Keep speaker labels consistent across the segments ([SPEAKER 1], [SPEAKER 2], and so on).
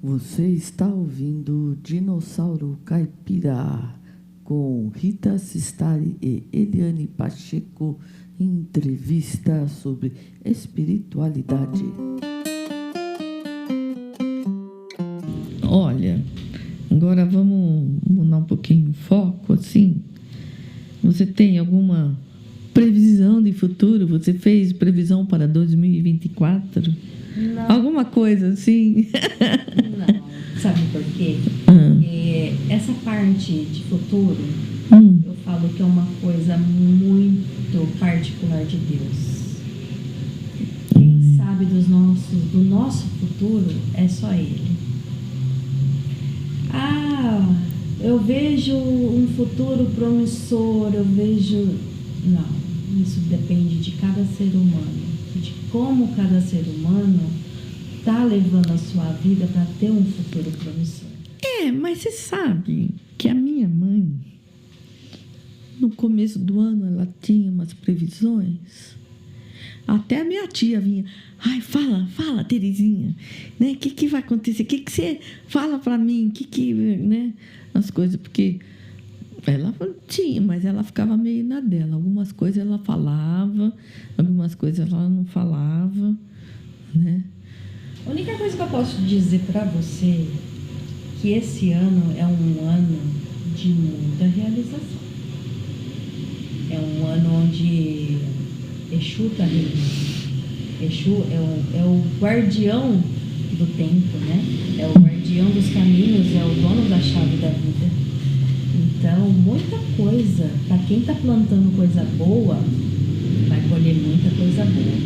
[SPEAKER 1] Você está ouvindo Dinossauro Caipira com Rita Sistari e Eliane Pacheco em entrevista sobre espiritualidade. Olha, agora vamos mudar um pouquinho o foco, assim. Você tem alguma previsão de futuro? Você fez previsão para 2024?
[SPEAKER 2] Não.
[SPEAKER 1] Alguma coisa assim?
[SPEAKER 2] Não. Sabe por quê? Porque essa parte de futuro, eu falo que é uma coisa muito particular de Deus. Quem sabe do nosso futuro é só Ele. Eu vejo um futuro promissor, Não, isso depende de cada ser humano, de como cada ser humano está levando a sua vida para ter um futuro promissor.
[SPEAKER 1] Mas você sabe que a minha mãe, no começo do ano, ela tinha umas previsões. Até a minha tia vinha, fala, Terezinha, né? O que vai acontecer? O que você fala para mim? Né? As coisas, porque ela tinha, mas ela ficava meio na dela. Algumas coisas ela falava, algumas coisas ela não falava, né?
[SPEAKER 2] A única coisa que eu posso dizer para você que esse ano é um ano de muita realização. É um ano onde Exu está reunindo. Exu é o guardião do tempo, né? É o guardião dos caminhos, é o dono da chave da vida. Então, muita coisa, para quem está plantando coisa boa, vai colher muita coisa boa.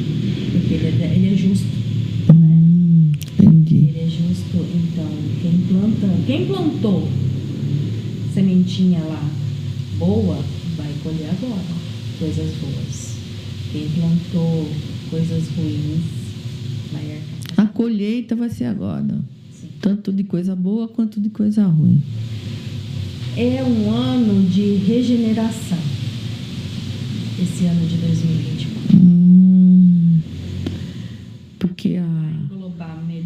[SPEAKER 2] Porque ele é justo, né?
[SPEAKER 1] Entendi.
[SPEAKER 2] Ele é justo. Então, quem plantou sementinha lá boa, vai colher agora coisas boas. Quem plantou coisas ruins, vai arcar.
[SPEAKER 1] A colheita vai ser agora.
[SPEAKER 2] Sim.
[SPEAKER 1] Tanto de coisa boa quanto de coisa ruim.
[SPEAKER 2] É um ano de regeneração, esse ano de 2024.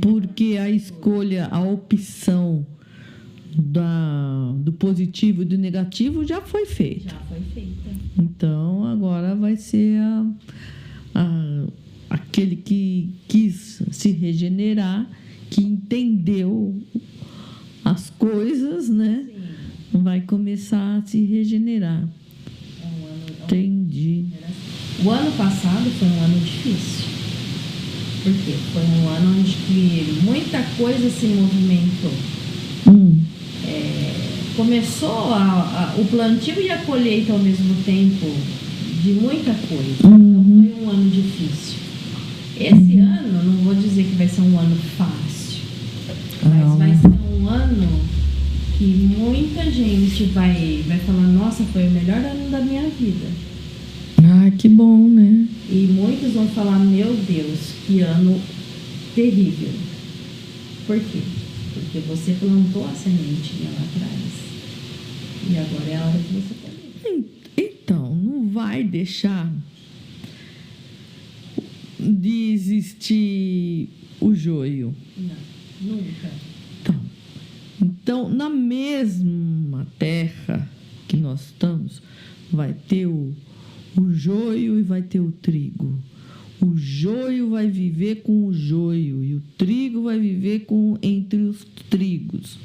[SPEAKER 1] Porque a escolha, a opção do positivo e do negativo já foi feita.
[SPEAKER 2] Já foi feita.
[SPEAKER 1] Então, agora vai ser aquele que quis se regenerar, que entendeu as coisas, né?
[SPEAKER 2] Sim.
[SPEAKER 1] Vai começar a se regenerar. Entendi.
[SPEAKER 2] O ano passado foi um ano difícil. Por quê? Foi um ano onde que muita coisa se movimentou. Começou o plantio e a colheita ao mesmo tempo de muita coisa. Então foi um ano difícil. Esse ano, não vou dizer que vai ser um ano fácil, mas vai ser um ano que muita gente vai falar, nossa, foi o melhor ano da minha vida.
[SPEAKER 1] Que bom, né?
[SPEAKER 2] E muitos vão falar, meu Deus, que ano terrível. Por quê? Porque você plantou a sementinha lá atrás. E agora é a hora que você colher.
[SPEAKER 1] Então, não vai deixar de existir o joio.
[SPEAKER 2] Não, nunca.
[SPEAKER 1] Então, na mesma terra que nós estamos, vai ter o joio e vai ter o trigo. O joio vai viver com o joio e o trigo vai viver entre os trigos.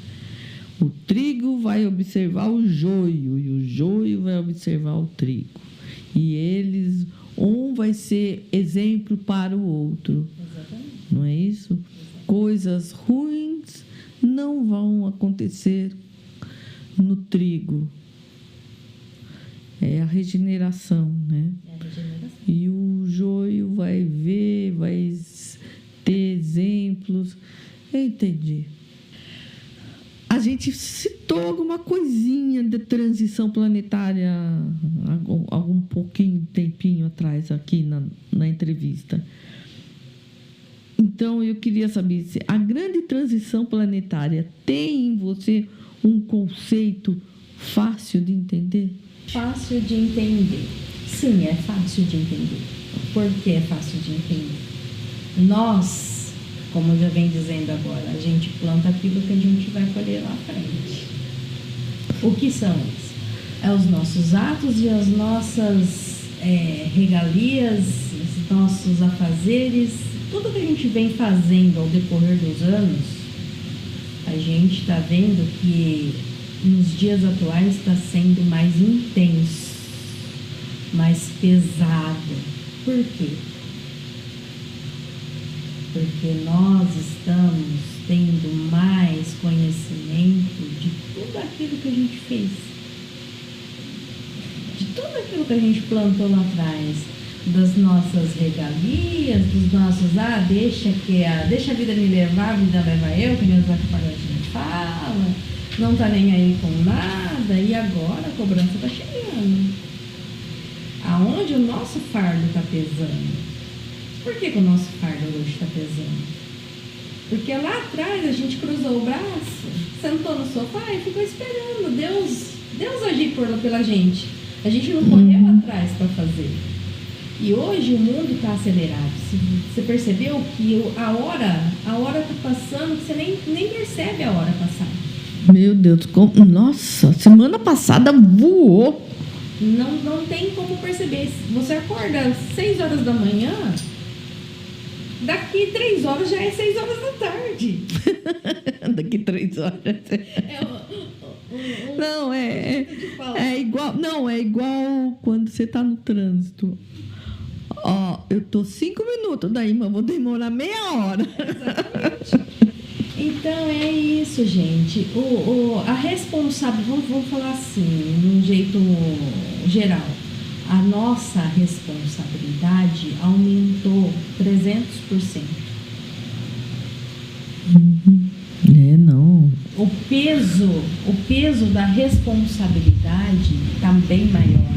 [SPEAKER 1] O trigo vai observar o joio e o joio vai observar o trigo. E um vai ser exemplo para o outro.
[SPEAKER 2] Exatamente.
[SPEAKER 1] Não é isso? Exatamente. Coisas ruins não vão acontecer no trigo. É a regeneração, né?
[SPEAKER 2] É a regeneração.
[SPEAKER 1] E o joio vai ter exemplos. Eu entendi. A gente citou alguma coisinha de transição planetária algum tempinho atrás aqui na entrevista. Então, eu queria saber se a grande transição planetária tem em você um conceito fácil de entender?
[SPEAKER 2] Fácil de entender. Sim, é fácil de entender. Por que é fácil de entender? Nós, como eu já venho dizendo agora, a gente planta aquilo que a gente vai colher lá à frente. O que são eles? É os nossos atos e as nossas regalias, os nossos afazeres, tudo que a gente vem fazendo ao decorrer dos anos, a gente está vendo que nos dias atuais está sendo mais intenso, mais pesado. Por quê? Porque nós estamos tendo mais conhecimento de tudo aquilo que a gente fez, de tudo aquilo que a gente plantou lá atrás, das nossas regalias, dos nossos, deixa a vida me levar, a vida leva eu, que nem o Zeca Pagodinho fala, não tá nem aí com nada, e agora a cobrança tá chegando. Aonde o nosso fardo tá pesando? Por que o nosso fardo hoje está pesando? Porque lá atrás a gente cruzou o braço, sentou no sofá e ficou esperando Deus agir pela gente. A gente não correu atrás para fazer. E hoje o mundo está acelerado. Você percebeu que a hora está passando, que você nem percebe a hora passar.
[SPEAKER 1] Meu Deus, nossa, semana passada voou.
[SPEAKER 2] Não tem como perceber. Você acorda às 6 horas da manhã, daqui 3 horas já é 6 horas da tarde.
[SPEAKER 1] Daqui 3 horas. Não, é igual. Não, é igual quando você tá no trânsito. Ó, eu tô 5 minutos daí, mas vou demorar meia hora.
[SPEAKER 2] Exatamente. Então é isso, gente. A responsabilidade, vamos falar assim, de um jeito geral. A nossa responsabilidade aumentou 300%.
[SPEAKER 1] Não.
[SPEAKER 2] O peso da responsabilidade está bem maior.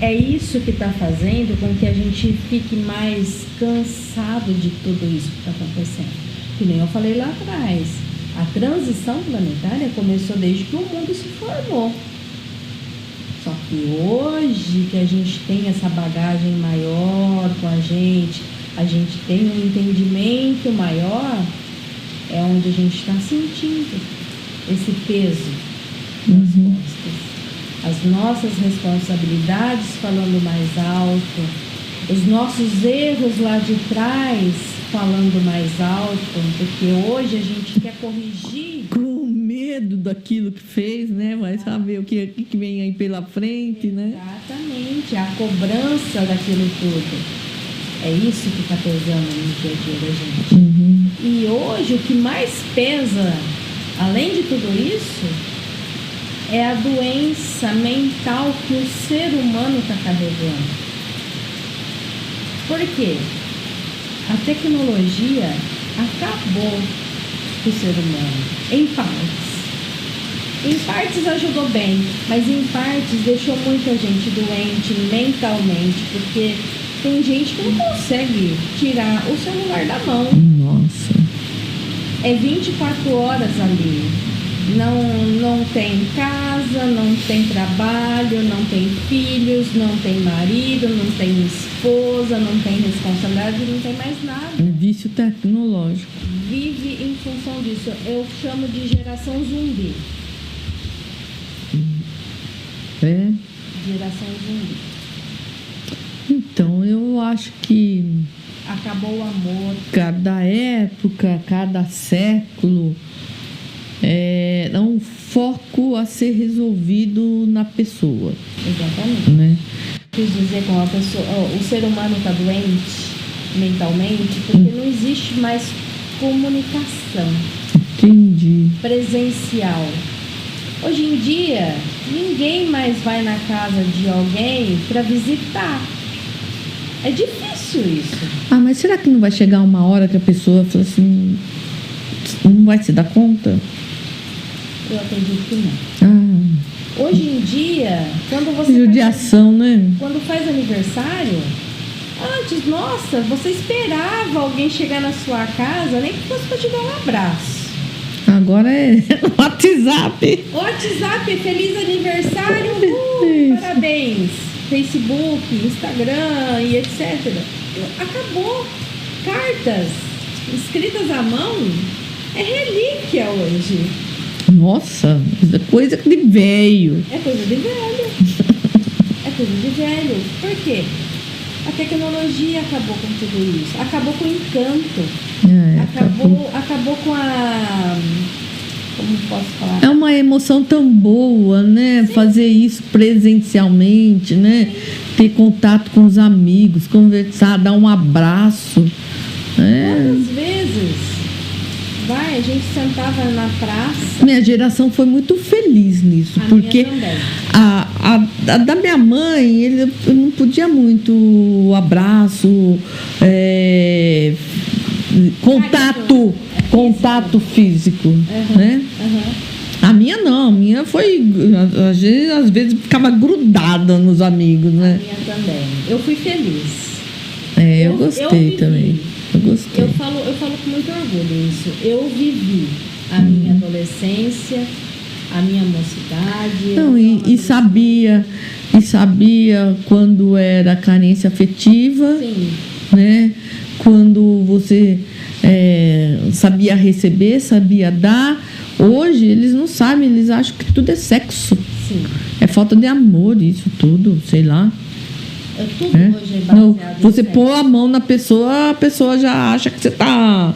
[SPEAKER 2] É isso que está fazendo com que a gente fique mais cansado de tudo isso que está acontecendo. Que nem eu falei lá atrás, a transição planetária começou desde que o mundo se formou. Só que hoje que a gente tem essa bagagem maior com a gente tem um entendimento maior, é onde a gente está sentindo esse peso nas costas. As nossas responsabilidades falando mais alto, os nossos erros lá de trás falando mais alto, porque hoje a gente quer corrigir.
[SPEAKER 1] Com medo daquilo que fez, né? Vai saber o que vem aí pela frente, né?
[SPEAKER 2] Exatamente, a cobrança daquilo tudo. É isso que está pesando no dia a dia da gente. E hoje o que mais pesa, além de tudo isso, é a doença mental que o ser humano está carregando. Por quê? A tecnologia acabou com o ser humano, em partes. Em partes ajudou bem, mas em partes deixou muita gente doente mentalmente, porque tem gente que não consegue tirar o celular da mão.
[SPEAKER 1] Nossa.
[SPEAKER 2] É 24 horas ali. Não tem casa, não tem trabalho, não tem filhos, não tem marido, não tem esposa, não tem responsabilidade, não tem mais nada.
[SPEAKER 1] Vício tecnológico.
[SPEAKER 2] Vive em função disso. Eu chamo de geração zumbi.
[SPEAKER 1] É?
[SPEAKER 2] Geração zumbi.
[SPEAKER 1] Então, eu acho que
[SPEAKER 2] acabou o amor.
[SPEAKER 1] Cada época, cada século é um foco a ser resolvido na pessoa.
[SPEAKER 2] Exatamente.
[SPEAKER 1] Né?
[SPEAKER 2] Quis dizer com a pessoa, o ser humano está doente mentalmente porque não existe mais comunicação.
[SPEAKER 1] Entendi.
[SPEAKER 2] Presencial. Hoje em dia, ninguém mais vai na casa de alguém para visitar. É difícil isso.
[SPEAKER 1] Ah, mas será que não vai chegar uma hora que a pessoa fala assim, não vai se dar conta?
[SPEAKER 2] Eu acredito que não.
[SPEAKER 1] Ah.
[SPEAKER 2] Hoje em dia, quando você
[SPEAKER 1] judiação, né?
[SPEAKER 2] Quando faz aniversário, antes, nossa, você esperava alguém chegar na sua casa, nem que fosse para te dar um abraço.
[SPEAKER 1] Agora é WhatsApp.
[SPEAKER 2] WhatsApp, feliz aniversário, parabéns. Facebook, Instagram e etc. Acabou. Cartas. escritas à mão é relíquia hoje.
[SPEAKER 1] Nossa, isso é coisa de velho.
[SPEAKER 2] É coisa de velho. É coisa de velho. Por quê? A tecnologia acabou com tudo isso. Acabou com o encanto. Acabou com a... Como posso falar?
[SPEAKER 1] É uma emoção tão boa, né? Sim. Fazer isso presencialmente, né? Sim. Ter contato com os amigos, conversar, dar um abraço.
[SPEAKER 2] Quantas vezes a gente sentava na praça?
[SPEAKER 1] Minha geração foi muito feliz nisso, porque a da minha mãe, ele não podia muito abraço, contato físico, né? A minha não, a minha foi, às vezes ficava grudada nos amigos, né?
[SPEAKER 2] A minha também. Eu fui feliz.
[SPEAKER 1] Eu gostei também. Eu gostei.
[SPEAKER 2] Eu falo com muito orgulho isso. Eu vivi a minha adolescência, a minha mocidade.
[SPEAKER 1] Não, e sabia quando era carência afetiva.
[SPEAKER 2] Sim.
[SPEAKER 1] Né? Quando você sabia receber, sabia dar. Hoje eles não sabem, eles acham que tudo é sexo.
[SPEAKER 2] Sim.
[SPEAKER 1] É falta de amor, isso tudo, sei lá.
[SPEAKER 2] Tudo hoje é baseado
[SPEAKER 1] não, você
[SPEAKER 2] em
[SPEAKER 1] pôr a mão na pessoa, a pessoa já acha que você tá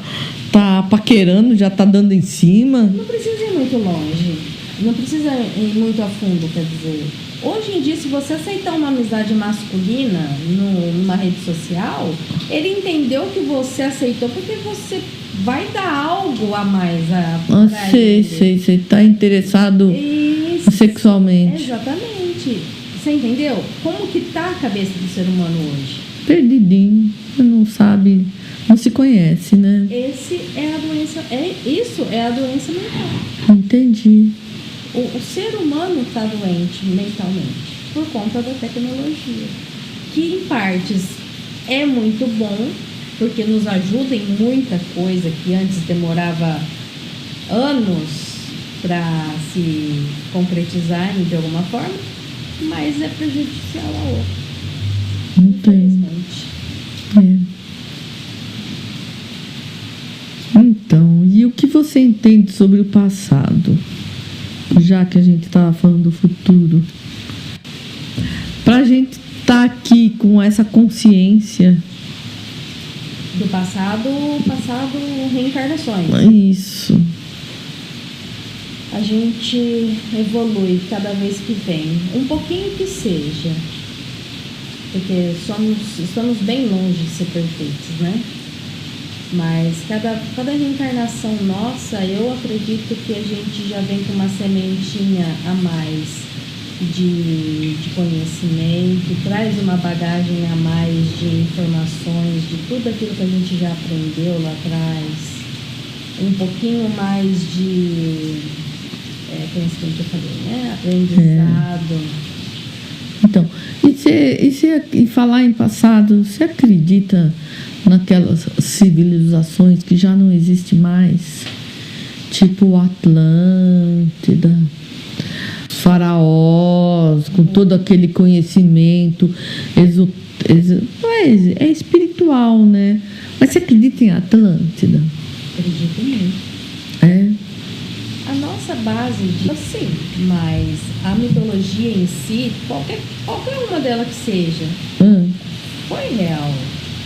[SPEAKER 1] paquerando, já tá dando em cima.
[SPEAKER 2] Não precisa ir muito longe, não precisa ir muito a fundo, quer dizer. Hoje em dia, se você aceitar uma amizade masculina numa rede social, ele entendeu que você aceitou porque você vai dar algo a mais pra ele.
[SPEAKER 1] Sei, tá interessado sexualmente.
[SPEAKER 2] Exatamente. Você entendeu? Como que tá a cabeça do ser humano hoje?
[SPEAKER 1] Perdidinho, não sabe, não se conhece, né?
[SPEAKER 2] Isso é a doença mental.
[SPEAKER 1] Entendi.
[SPEAKER 2] O ser humano está doente mentalmente por conta da tecnologia, que em partes é muito bom, porque nos ajuda em muita coisa que antes demorava anos para se concretizar de alguma forma, mas é prejudicial a outra. Infelizmente.
[SPEAKER 1] Então, e o que você entende sobre o passado? Já que a gente estava falando do futuro. Para a gente estar aqui com essa consciência.
[SPEAKER 2] Do passado, reencarnações.
[SPEAKER 1] Isso.
[SPEAKER 2] A gente evolui cada vez que vem, um pouquinho que seja, porque estamos bem longe de ser perfeitos, né? Mas cada reencarnação nossa, eu acredito que a gente já vem com uma sementinha a mais de conhecimento, traz uma bagagem a mais de informações, de tudo aquilo que a gente já aprendeu lá atrás, um pouquinho mais de conhecimento que eu falei, né? Aprendizado.
[SPEAKER 1] Então, e falar em passado, você acredita naquelas civilizações que já não existem mais? Tipo Atlântida, os faraós, com todo aquele conhecimento é espiritual, né? Mas você acredita em Atlântida?
[SPEAKER 2] Acredito muito. A nossa base sim, mas a mitologia em si, qualquer uma delas que seja, foi real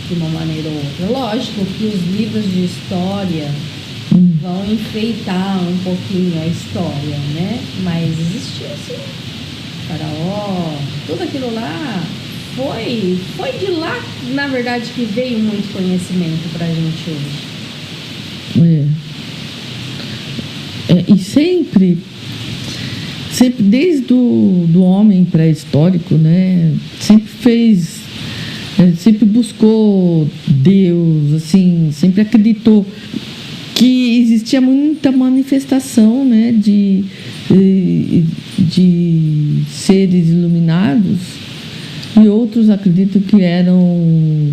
[SPEAKER 2] de uma maneira ou outra. Lógico que os livros de história vão enfeitar um pouquinho a história, né? Mas existiu sim. Faraó, tudo aquilo lá foi de lá, na verdade, que veio muito conhecimento pra gente hoje.
[SPEAKER 1] E sempre desde do homem pré-histórico, né? Sempre buscou Deus, assim, sempre acreditou que existia muita manifestação, né? De seres iluminados, e outros acreditam que eram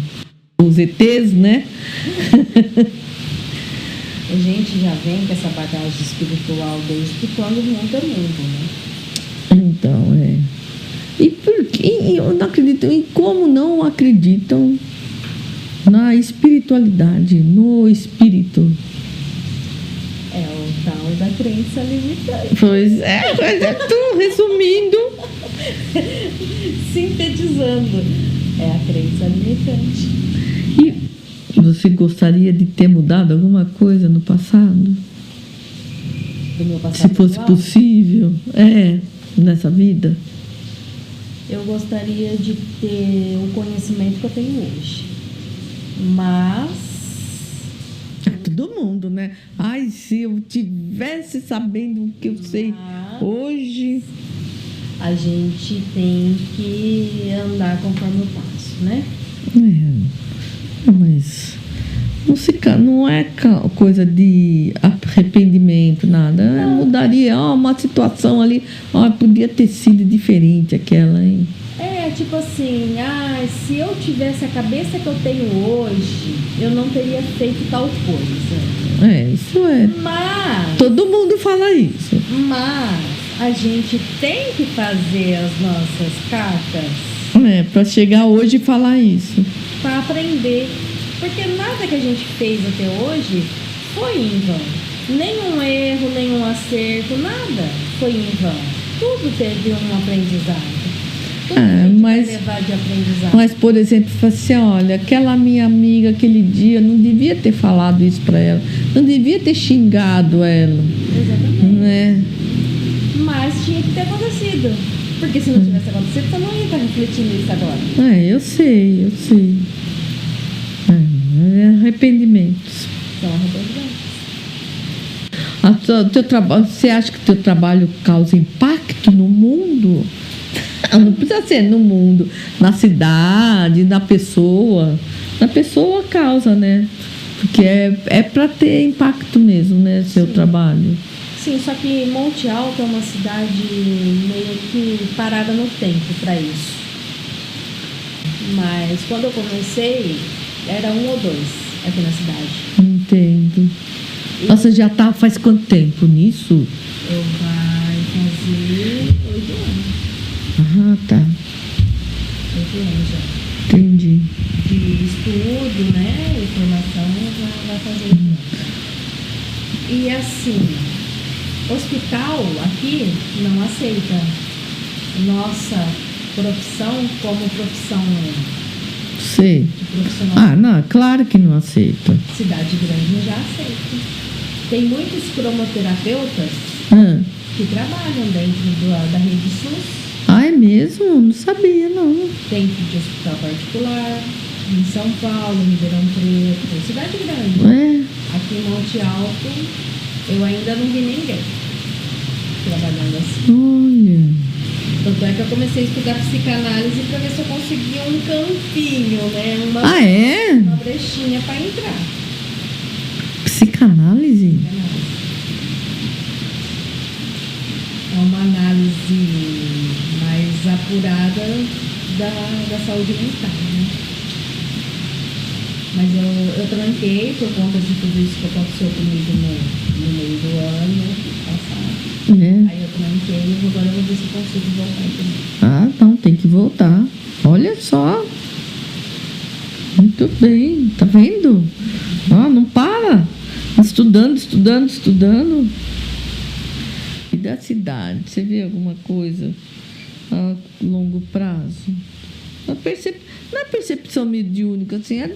[SPEAKER 1] os ETs, né?
[SPEAKER 2] A gente já vem com essa bagagem espiritual desde quando o mundo é mundo, né?
[SPEAKER 1] Então, E por que eu não acredito? E como não acreditam na espiritualidade, no espírito.
[SPEAKER 2] É o tal da crença limitante.
[SPEAKER 1] Pois é tu resumindo.
[SPEAKER 2] Sintetizando, é a crença limitante.
[SPEAKER 1] E você gostaria de ter mudado alguma coisa no passado?
[SPEAKER 2] Do meu passado
[SPEAKER 1] Se fosse
[SPEAKER 2] atual?
[SPEAKER 1] possível, nessa vida?
[SPEAKER 2] Eu gostaria de ter o conhecimento que eu tenho hoje. Mas
[SPEAKER 1] Todo mundo, né? Ai, se eu tivesse sabendo o que eu sei hoje.
[SPEAKER 2] a gente tem que andar conforme o passo, né?
[SPEAKER 1] Mas não é coisa de arrependimento, nada. Mudaria uma situação ali. Podia ter sido diferente aquela, hein?
[SPEAKER 2] Tipo assim, se eu tivesse a cabeça que eu tenho hoje, eu não teria feito tal coisa.
[SPEAKER 1] Isso é.
[SPEAKER 2] Mas
[SPEAKER 1] Todo mundo fala isso.
[SPEAKER 2] a gente tem que fazer as nossas cartas
[SPEAKER 1] Pra chegar hoje e falar isso.
[SPEAKER 2] para aprender. Porque nada que a gente fez até hoje foi em vão. Nenhum erro, nenhum acerto, nada foi em vão. Tudo teve um aprendizado. Tudo a gente vai levar de aprendizado.
[SPEAKER 1] Mas, por exemplo, fala assim, olha, aquela minha amiga aquele dia, não devia ter falado isso para ela. Não devia ter xingado ela.
[SPEAKER 2] Exatamente.
[SPEAKER 1] Né?
[SPEAKER 2] Mas tinha que ter acontecido. Porque se não tivesse acontecido, você não ia estar refletindo isso agora.
[SPEAKER 1] Eu sei. Arrependimentos.
[SPEAKER 2] São arrependimentos.
[SPEAKER 1] Você acha que o teu trabalho causa impacto no mundo? Não precisa ser no mundo, na cidade, na pessoa. Na pessoa causa, né? Porque é para ter impacto mesmo, né? Seu trabalho.
[SPEAKER 2] Sim, só que Monte Alto é uma cidade meio que parada no tempo para isso. Mas quando eu comecei, era 1 ou 2 aqui na cidade.
[SPEAKER 1] Entendo. Nossa, já tá faz quanto tempo nisso?
[SPEAKER 2] Eu vai fazer 8 anos.
[SPEAKER 1] Tá.
[SPEAKER 2] 8 anos já.
[SPEAKER 1] Entendi.
[SPEAKER 2] De estudo, né? E formação, já vai fazer 8 anos. E assim, hospital aqui não aceita nossa profissão como profissão
[SPEAKER 1] Sei.
[SPEAKER 2] de profissional.
[SPEAKER 1] Não, claro que não aceita.
[SPEAKER 2] Cidade grande já aceita. Tem muitos cromoterapeutas que trabalham dentro da rede SUS.
[SPEAKER 1] É mesmo? Não sabia, não.
[SPEAKER 2] Dentro de hospital particular, em São Paulo, Ribeirão Preto, cidade grande. Aqui em Monte Alto, eu ainda não vi ninguém trabalhando assim.
[SPEAKER 1] Olha.
[SPEAKER 2] Tanto é que eu comecei a estudar psicanálise para ver se eu conseguia um campinho, né? Uma brechinha para entrar.
[SPEAKER 1] Psicanálise?
[SPEAKER 2] É uma análise mais apurada da saúde mental, né? Mas eu tranquei por conta de tudo isso que aconteceu comigo no meio do ano passado. Aí eu tranquei e agora eu vou ver se eu consigo voltar também.
[SPEAKER 1] Então tem que voltar. Olha só. Muito bem. Tá vendo? Não para. Estudando. E da cidade? Você vê alguma coisa a longo prazo? Não é percepção mediúnica, assim, é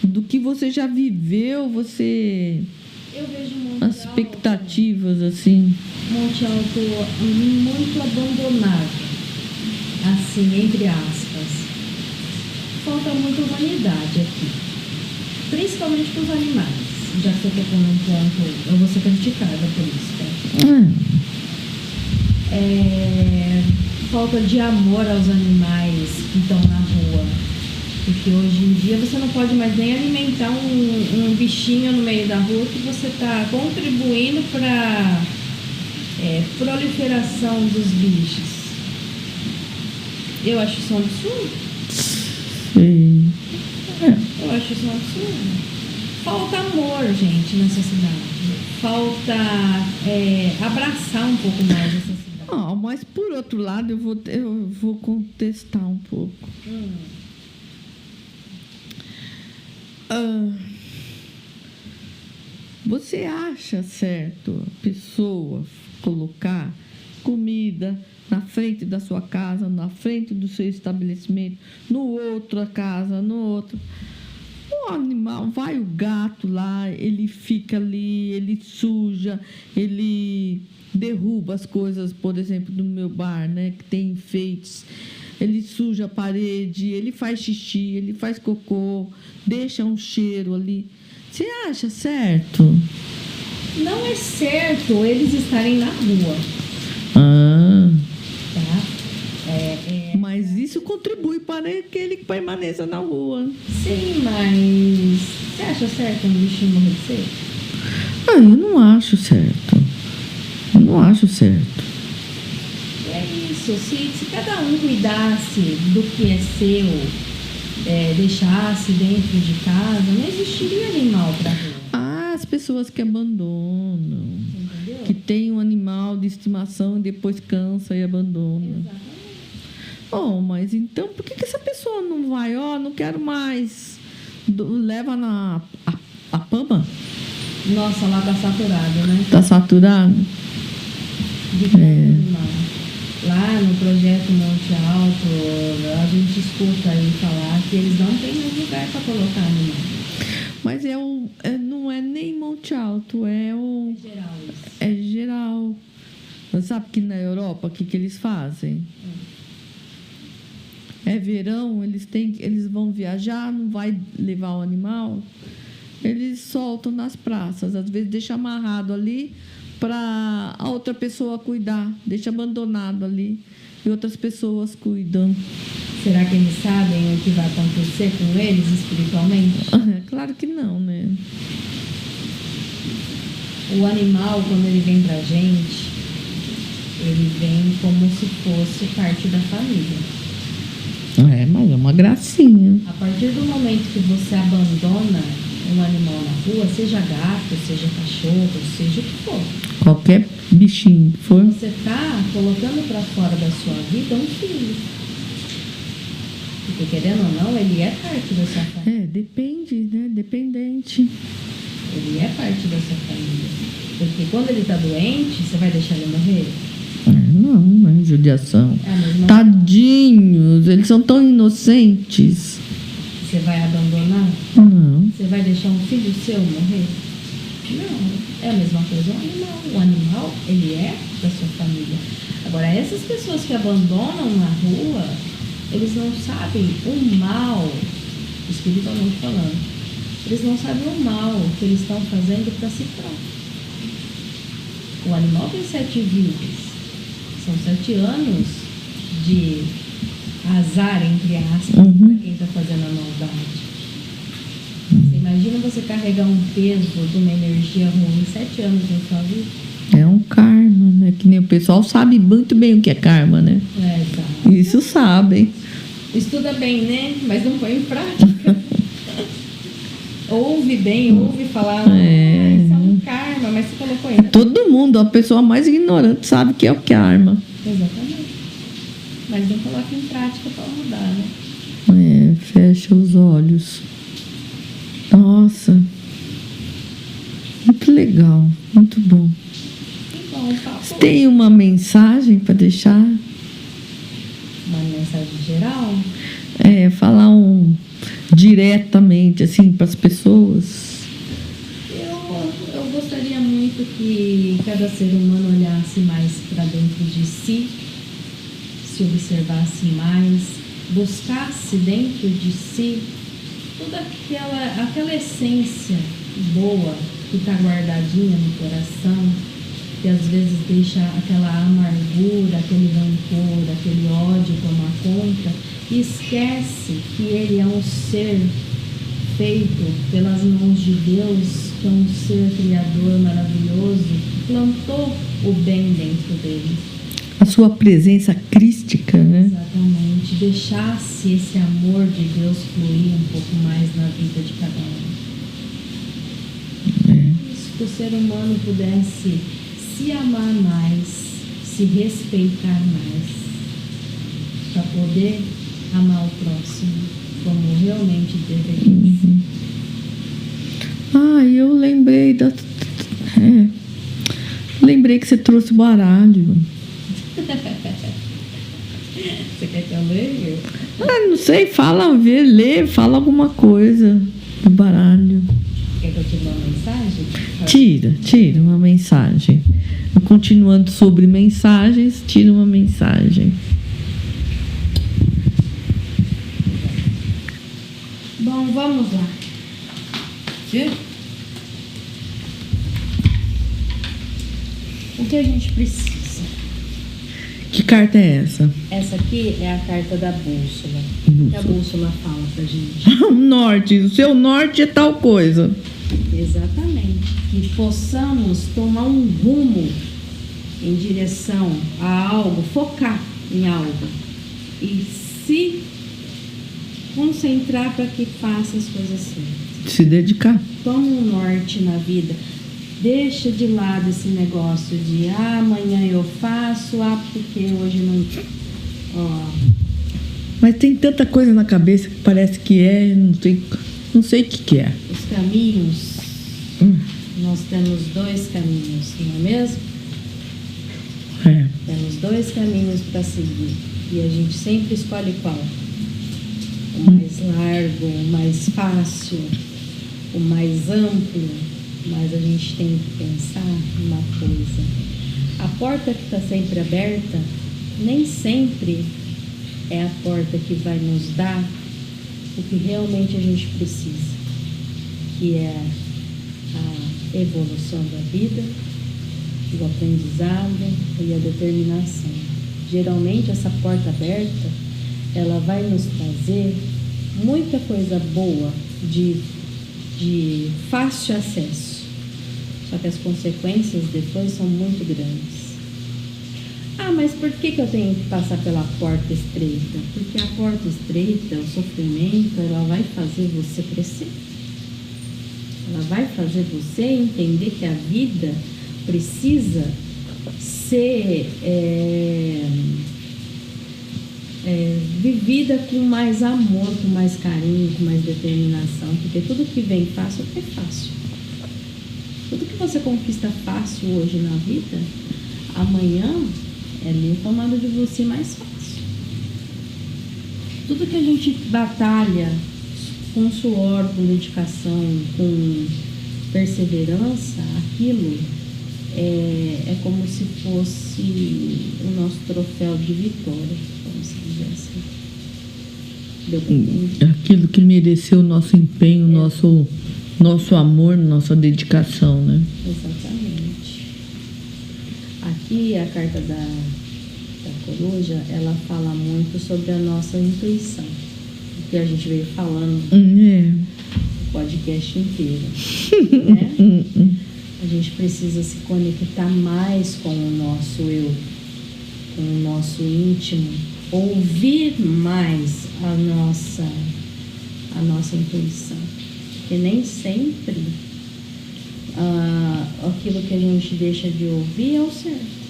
[SPEAKER 1] do que você já viveu,
[SPEAKER 2] Eu vejo Monte
[SPEAKER 1] as expectativas, assim.
[SPEAKER 2] Monte Alto muito abandonado, assim, entre aspas. Falta muita humanidade aqui, principalmente para os animais. Já que eu estou com um ponto, eu vou ser criticada por isso, tá? Falta de amor aos animais que estão na rua. Porque hoje em dia você não pode mais nem alimentar um bichinho no meio da rua, que você está contribuindo para proliferação dos bichos. Eu acho isso um absurdo.
[SPEAKER 1] Sim.
[SPEAKER 2] Eu acho isso um absurdo. Falta amor, gente, nessa cidade. Falta abraçar um pouco mais essa cidade.
[SPEAKER 1] Mas por outro lado, eu vou contestar um pouco. Você acha certo a pessoa colocar comida na frente da sua casa, na frente do seu estabelecimento, no outra casa, no outro? O animal, vai o gato lá, ele fica ali, ele suja, ele derruba as coisas, por exemplo, do meu bar, né, que tem enfeites. Ele suja a parede, ele faz xixi, ele faz cocô, deixa um cheiro ali. Você acha certo?
[SPEAKER 2] Não é certo eles estarem na rua, tá?
[SPEAKER 1] Mas isso contribui para que ele permaneça na rua.
[SPEAKER 2] Sim, mas você acha certo um bichinho morrer de sede?
[SPEAKER 1] Eu não acho certo. Eu não acho certo.
[SPEAKER 2] É isso. Se cada um cuidasse do que é seu, deixasse dentro de casa, não existiria animal para rua.
[SPEAKER 1] As pessoas que abandonam,
[SPEAKER 2] Entendeu?
[SPEAKER 1] que tem um animal de estimação e depois cansa e abandona.
[SPEAKER 2] Exatamente.
[SPEAKER 1] Mas então por que essa pessoa não vai? Não quero mais. Leva a pama?
[SPEAKER 2] Nossa, lá tá saturado, né?
[SPEAKER 1] Tá saturado?
[SPEAKER 2] De tanto animal. Lá no projeto Monte Alto, a gente escuta aí falar que eles não têm mais lugar para colocar animal.
[SPEAKER 1] Mas não é nem Monte Alto,
[SPEAKER 2] É geral isso.
[SPEAKER 1] é geral. Você sabe que na Europa, o que eles fazem? É verão, eles vão viajar, não vai levar o animal, eles soltam nas praças, às vezes deixa amarrado ali para a outra pessoa cuidar, deixa abandonado ali e outras pessoas cuidam.
[SPEAKER 2] Será que eles sabem o que vai acontecer com eles espiritualmente?
[SPEAKER 1] Claro que não, né?
[SPEAKER 2] O animal, quando ele vem pra gente, ele vem como se fosse parte da família.
[SPEAKER 1] Mas é uma gracinha.
[SPEAKER 2] A partir do momento que você abandona um animal na rua, seja gato, seja cachorro, seja o que for,
[SPEAKER 1] Qualquer bichinho que for.
[SPEAKER 2] você está colocando para fora da sua vida um filho. Porque, querendo ou não, ele é parte da sua família.
[SPEAKER 1] Depende, né? Dependente.
[SPEAKER 2] Ele é parte da sua família. Porque quando ele está doente, você vai deixar ele morrer?
[SPEAKER 1] Não, é judiação.
[SPEAKER 2] É a mesma
[SPEAKER 1] Tadinhos, eles são tão inocentes.
[SPEAKER 2] Você vai abandonar?
[SPEAKER 1] Não.
[SPEAKER 2] Você vai deixar um filho seu morrer? Não. É a mesma coisa um animal. O animal, ele é da sua família. Agora, essas pessoas que abandonam na rua, eles não sabem o mal, espiritualmente falando. Eles não sabem o mal que eles estão fazendo para si próprios. O animal tem 7 vidas. São 7 anos de azar, entre aspas, para quem está fazendo a maldade. Você imagina você carregar um peso de uma energia ruim 7 anos na sua vida?
[SPEAKER 1] É um karma, né? Que nem o pessoal sabe muito bem o que é karma, né?
[SPEAKER 2] Exato.
[SPEAKER 1] Isso sabem.
[SPEAKER 2] Estuda bem, né? Mas não põe em prática. Ouve bem, ouve falar, isso é um karma, mas você colocou ainda.
[SPEAKER 1] Todo mundo, a pessoa mais ignorante, sabe que é o karma.
[SPEAKER 2] Exatamente. Mas não coloca em prática para mudar, né?
[SPEAKER 1] Fecha os olhos. Nossa. Muito legal, muito bom.
[SPEAKER 2] Então,
[SPEAKER 1] Você tem uma mensagem para deixar?
[SPEAKER 2] Uma mensagem geral?
[SPEAKER 1] Falar diretamente assim para as pessoas.
[SPEAKER 2] Eu gostaria muito que cada ser humano olhasse mais para dentro de si, se observasse mais, buscasse dentro de si toda aquela essência boa que está guardadinha no coração, que às vezes deixa aquela amargura, aquele rancor, aquele ódio tomar conta, e esquece que ele é um ser feito pelas mãos de Deus, que é um ser criador maravilhoso, que plantou o bem dentro dele.
[SPEAKER 1] A sua presença crística, né?
[SPEAKER 2] Exatamente. Deixasse esse amor de Deus fluir um pouco mais na vida de cada um. Isso, que o ser humano pudesse se amar mais, se respeitar mais, para poder amar o próximo como realmente deveria ser.
[SPEAKER 1] Ah, eu lembrei lembrei que você trouxe o baralho.
[SPEAKER 2] Você quer que eu leia?
[SPEAKER 1] Ah, não sei, fala alguma coisa do baralho.
[SPEAKER 2] Quer que eu te dê uma mensagem?
[SPEAKER 1] Tira uma mensagem. Continuando sobre mensagens, tira uma mensagem.
[SPEAKER 2] Bom, vamos lá. O que a gente precisa?
[SPEAKER 1] Que carta é essa?
[SPEAKER 2] Essa aqui é a carta da bússola. O que a bússola fala pra gente?
[SPEAKER 1] O norte. O seu norte é tal coisa.
[SPEAKER 2] Exatamente. Que possamos tomar um rumo em direção a algo, focar em algo. E se concentrar para que faça as coisas certas.
[SPEAKER 1] Se dedicar.
[SPEAKER 2] Toma um norte na vida. Deixa de lado esse negócio de amanhã eu faço, porque hoje não.
[SPEAKER 1] Mas tem tanta coisa na cabeça que parece que não sei o que é.
[SPEAKER 2] Os caminhos, nós temos 2 caminhos, não é mesmo?
[SPEAKER 1] É.
[SPEAKER 2] Temos 2 caminhos para seguir e a gente sempre escolhe qual? O mais largo, o mais fácil, o mais amplo. Mas a gente tem que pensar uma coisa. A porta que está sempre aberta, nem sempre é a porta que vai nos dar o que realmente a gente precisa, que é a evolução da vida, o aprendizado e a determinação. Geralmente essa porta aberta, ela vai nos trazer muita coisa boa de fácil acesso. Só que as consequências depois são muito grandes. Ah, mas por que eu tenho que passar pela porta estreita? Porque a porta estreita, o sofrimento, ela vai fazer você crescer. Ela vai fazer você entender que a vida precisa ser vivida com mais amor, com mais carinho, com mais determinação. Porque tudo que vem fácil é fácil. Tudo que você conquista fácil hoje na vida, amanhã é ali tomado de você mais fácil. Tudo que a gente batalha com suor, com dedicação, com perseverança, aquilo é como se fosse o nosso troféu de vitória, vamos dizer assim. Deu pra entender?
[SPEAKER 1] Aquilo que mereceu o nosso empenho, nosso amor, nossa dedicação, né?
[SPEAKER 2] Exatamente. Aqui a carta da coruja, ela fala muito sobre a nossa intuição, o que a gente veio falando o podcast inteiro, né? A gente precisa se conectar mais com o nosso eu, com o nosso íntimo, ouvir mais a nossa intuição. Porque nem sempre aquilo que a gente deixa de ouvir é o certo.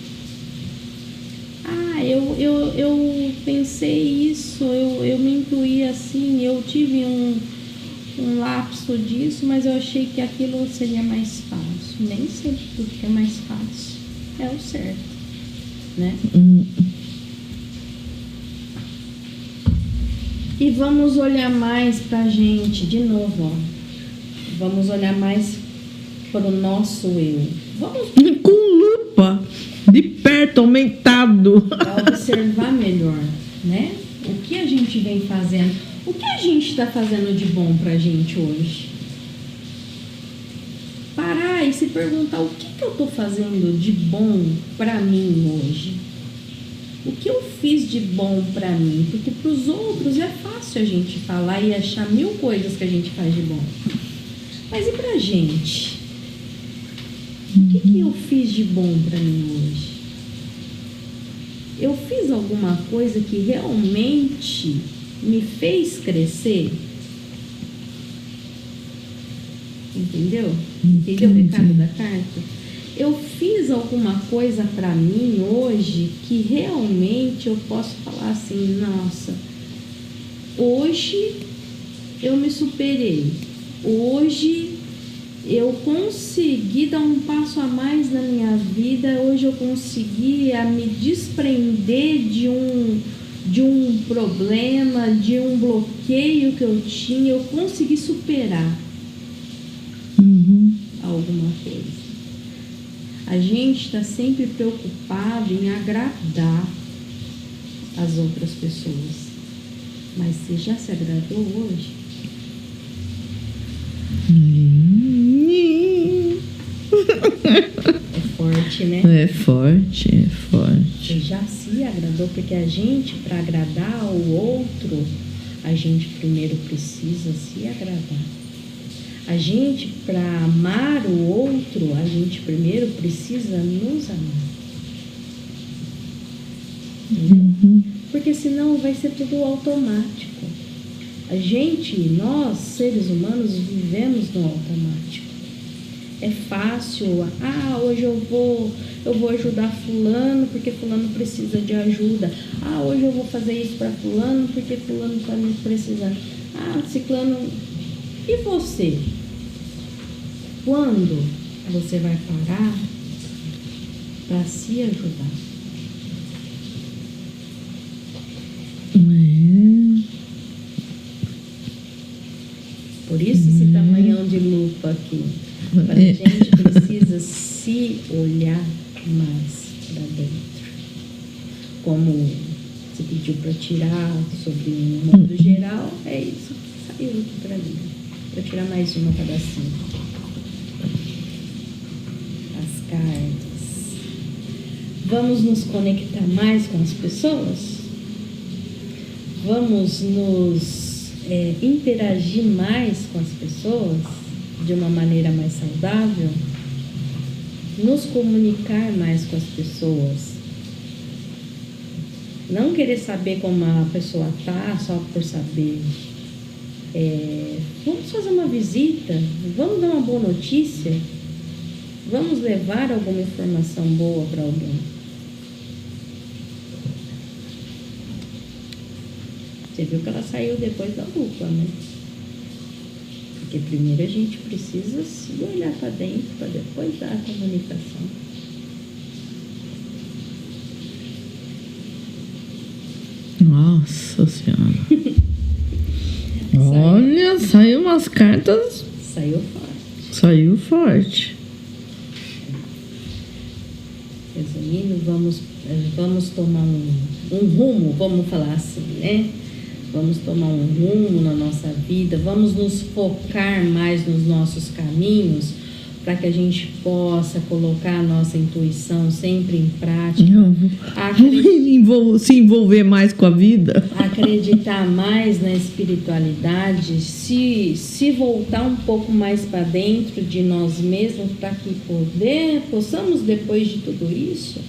[SPEAKER 2] Eu pensei isso, eu me intuí assim, eu tive um lapso disso, mas eu achei que aquilo seria mais fácil. Nem sempre tudo que é mais fácil é o certo, né? E vamos olhar mais pra gente, de novo, ó. Vamos olhar mais para o nosso eu. Vamos
[SPEAKER 1] com lupa, de perto, aumentado.
[SPEAKER 2] Para observar melhor, né? O que a gente vem fazendo. O que a gente está fazendo de bom pra gente hoje? Parar e se perguntar o que eu estou fazendo de bom pra mim hoje? O que eu fiz de bom pra mim? Porque pros outros é fácil a gente falar e achar 1000 coisas que a gente faz de bom. Mas e pra gente? O que eu fiz de bom pra mim hoje? Eu fiz alguma coisa que realmente me fez crescer? Entendeu? Entendeu o recado da carta? Eu fiz alguma coisa pra mim hoje que realmente eu posso falar assim, nossa, hoje eu me superei. Hoje eu consegui dar um passo a mais na minha vida. Hoje eu consegui me desprender de um problema, de um bloqueio que eu tinha. Eu consegui superar alguma coisa. A gente está sempre preocupado em agradar as outras pessoas. Mas você já se agradou hoje? É forte, né?
[SPEAKER 1] É forte.
[SPEAKER 2] Você já se agradou? Porque a gente, para agradar o outro, a gente primeiro precisa se agradar. A gente, para amar o outro, a gente primeiro precisa nos amar. Porque senão vai ser tudo automático. Nós, seres humanos, vivemos no automático. É fácil, hoje eu vou ajudar fulano porque fulano precisa de ajuda. Hoje eu vou fazer isso para fulano porque fulano está me precisando. Ciclano. E você? Quando você vai parar para se ajudar? Por isso esse tamanhão de lupa aqui. A gente precisa se olhar mais para dentro. Como você pediu para tirar sobre um modo geral, é isso que saiu aqui para mim. Vou tirar mais uma pedacinho. As cartas. Vamos nos conectar mais com as pessoas? Vamos nos interagir mais com as pessoas de uma maneira mais saudável, nos comunicar mais com as pessoas, não querer saber como a pessoa está só por saber. Vamos fazer uma visita, vamos dar uma boa notícia, vamos levar alguma informação boa para alguém. Você viu que ela saiu depois da lupa, né? Porque primeiro a gente precisa se olhar para dentro para depois dar a comunicação.
[SPEAKER 1] Nossa Senhora. Olha, saiu umas cartas. Saiu forte.
[SPEAKER 2] Resumindo, vamos tomar um rumo, vamos falar assim, né? Vamos tomar um rumo na nossa vida, vamos nos focar mais nos nossos caminhos para que a gente possa colocar a nossa intuição sempre em prática.
[SPEAKER 1] Se envolver mais com a vida.
[SPEAKER 2] Acreditar mais na espiritualidade, se voltar um pouco mais para dentro de nós mesmos para que possamos, depois de tudo isso,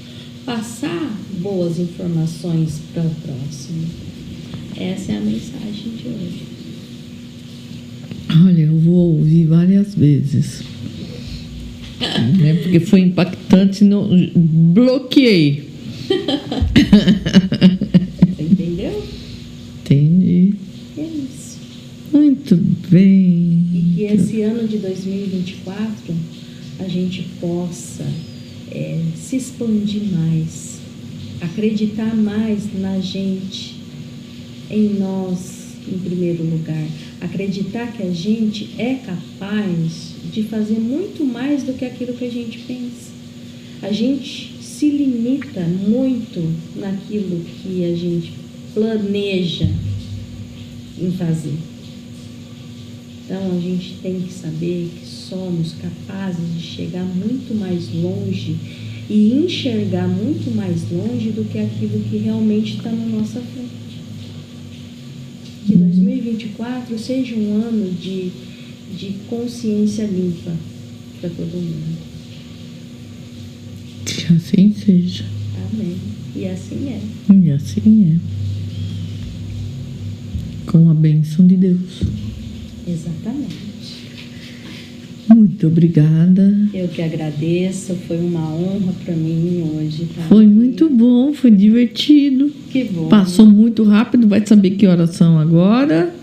[SPEAKER 2] passar boas informações para o próximo. Essa é a mensagem de hoje.
[SPEAKER 1] Olha, eu vou ouvir várias vezes. Porque foi impactante, bloqueei.
[SPEAKER 2] Você entendeu?
[SPEAKER 1] Entendi.
[SPEAKER 2] É isso.
[SPEAKER 1] Muito bem.
[SPEAKER 2] E que esse ano de 2024 a gente possa se expandir mais, acreditar mais na gente, em nós, em primeiro lugar. Acreditar que a gente é capaz de fazer muito mais do que aquilo que a gente pensa. A gente se limita muito naquilo que a gente planeja em fazer. Então a gente tem que saber que somos capazes de chegar muito mais longe e enxergar muito mais longe do que aquilo que realmente está na nossa frente. Que 2024 seja um ano de consciência limpa para todo mundo.
[SPEAKER 1] Que assim seja.
[SPEAKER 2] Amém. E assim é.
[SPEAKER 1] E assim é. Com a bênção de Deus.
[SPEAKER 2] Exatamente.
[SPEAKER 1] Muito obrigada.
[SPEAKER 2] Eu que agradeço, foi uma honra para mim hoje. Tá?
[SPEAKER 1] Foi muito bom, foi divertido.
[SPEAKER 2] Que bom.
[SPEAKER 1] Passou muito rápido, vai saber que horas são agora.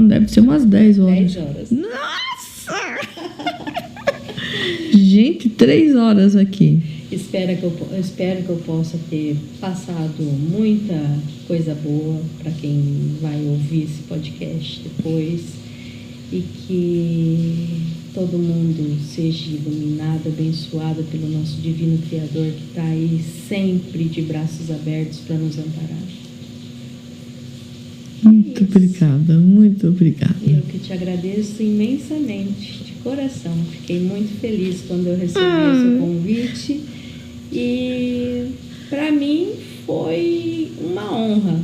[SPEAKER 1] Deve ser umas 10 horas.
[SPEAKER 2] 10 horas.
[SPEAKER 1] Nossa! Gente, 3 horas aqui.
[SPEAKER 2] Espero que eu possa ter passado muita coisa boa para quem vai ouvir esse podcast depois e que todo mundo seja iluminado, abençoado pelo nosso divino Criador que está aí sempre de braços abertos para nos amparar.
[SPEAKER 1] Muito obrigada, muito obrigada.
[SPEAKER 2] Eu que te agradeço imensamente, de coração. Fiquei muito feliz quando eu recebi o seu convite e para mim foi uma honra.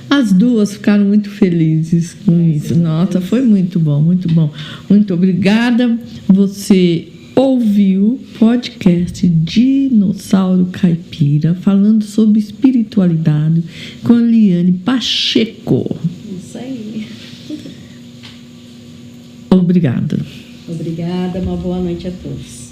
[SPEAKER 1] As duas ficaram muito felizes com isso. Nossa, foi muito bom, muito bom. Muito obrigada. Você ouviu o podcast Dinossauro Caipira, falando sobre espiritualidade com a Liane Pacheco.
[SPEAKER 2] Isso aí.
[SPEAKER 1] Obrigada.
[SPEAKER 2] Obrigada, uma boa noite a todos.